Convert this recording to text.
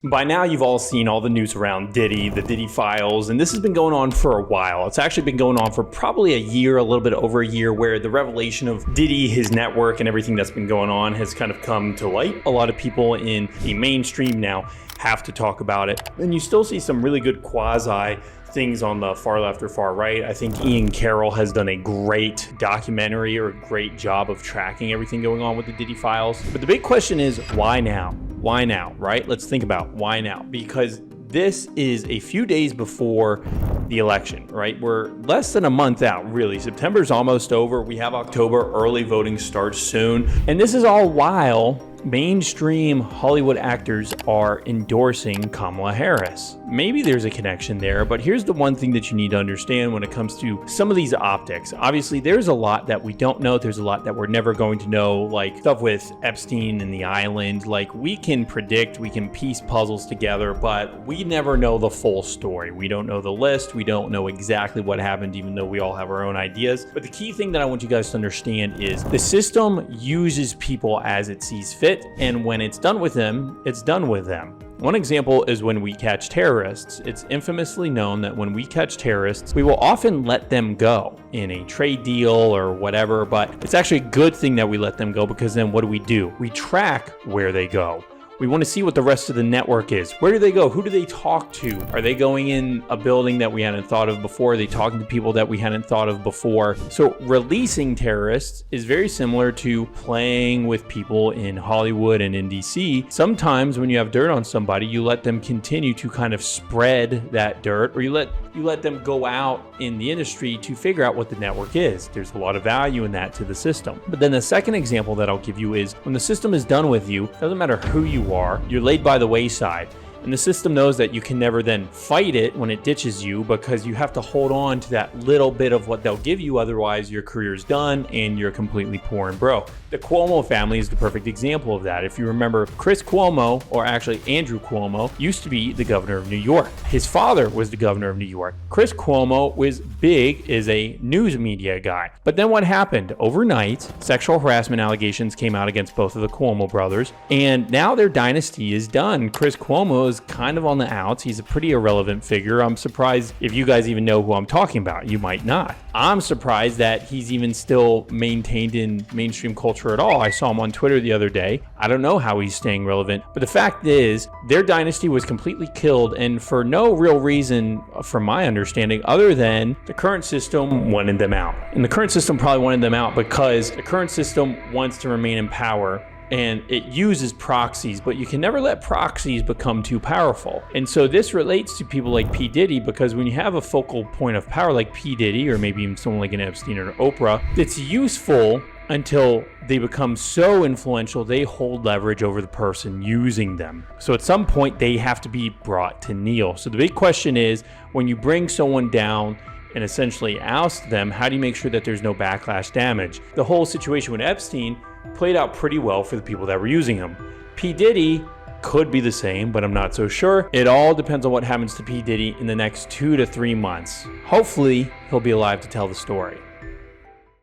By now, you've all seen all the news around Diddy, the Diddy files, and this has been going on for a while. It's actually been going on for probably a year, a little bit over a year, where the revelation of Diddy, his network, and everything that's been going on has kind of come to light. A lot of people in the mainstream now have to talk about it. And you still see some really good quasi things on the far left or far right. I think Ian Carroll has done a great documentary or a great job of tracking everything going on with the Diddy files. But the big question is, why now? Why now, right? Let's think about why now. Because this is a few days before the election, right? We're less than a month out, really. September's almost over. We have October, early voting starts soon. And this is all while mainstream Hollywood actors are endorsing Kamala Harris. Maybe there's a connection there, but here's the one thing that you need to understand when it comes to some of these optics. Obviously, there's a lot that we don't know. There's a lot that we're never going to know, like stuff with Epstein and the island. Like, we can predict, we can piece puzzles together, but we never know the full story. We don't know the list. We don't know exactly what happened, even though we all have our own ideas. But the key thing that I want you guys to understand is the system uses people as it sees fit. And when it's done with them, it's done with them. One example is when we catch terrorists. It's infamously known that when we catch terrorists, we will often let them go in a trade deal or whatever, but it's actually a good thing that we let them go, because then what do? We track where they go. We want to see what the rest of the network is. Where do they go? Who do they talk to? Are they going in a building that we hadn't thought of before? Are they talking to people that we hadn't thought of before? So releasing terrorists is very similar to playing with people in Hollywood and in DC. Sometimes when you have dirt on somebody, you let them continue to kind of spread that dirt, or you let them go out in the industry to figure out what the network is. There's a lot of value in that to the system. But then the second example that I'll give you is when the system is done with you, doesn't matter who you are, you're laid by the wayside. And the system knows that you can never then fight it when it ditches you, because you have to hold on to that little bit of what they'll give you. Otherwise, your career's done and you're completely poor and broke. The Cuomo family is the perfect example of that. If you remember, Chris Cuomo, or actually Andrew Cuomo, used to be the governor of New York. His father was the governor of New York. Chris Cuomo was big as a news media guy. But then what happened? Overnight, sexual harassment allegations came out against both of the Cuomo brothers, and now their dynasty is done. Chris Cuomo is kind of on the outs. He's a pretty irrelevant figure. I'm surprised if you guys even know who I'm talking about. You might not. I'm surprised that he's even still maintained in mainstream culture at all. I saw him on Twitter the other day. I don't know how he's staying relevant, but the fact is their dynasty was completely killed, and for no real reason, from my understanding, other than the current system wanted them out. And the current system probably wanted them out because the current system wants to remain in power, and it uses proxies, but you can never let proxies become too powerful. And so this relates to people like P. Diddy, because when you have a focal point of power like P. Diddy, or maybe even someone like an Epstein or Oprah, it's useful until they become so influential they hold leverage over the person using them. So at some point they have to be brought to kneel. So the big question is, when you bring someone down and essentially oust them, how do you make sure that there's no backlash damage? The whole situation with Epstein played out pretty well for the people that were using him. P. Diddy could be the same, but I'm not so sure. It all depends on what happens to P. Diddy in the next 2 to 3 months. Hopefully, he'll be alive to tell the story.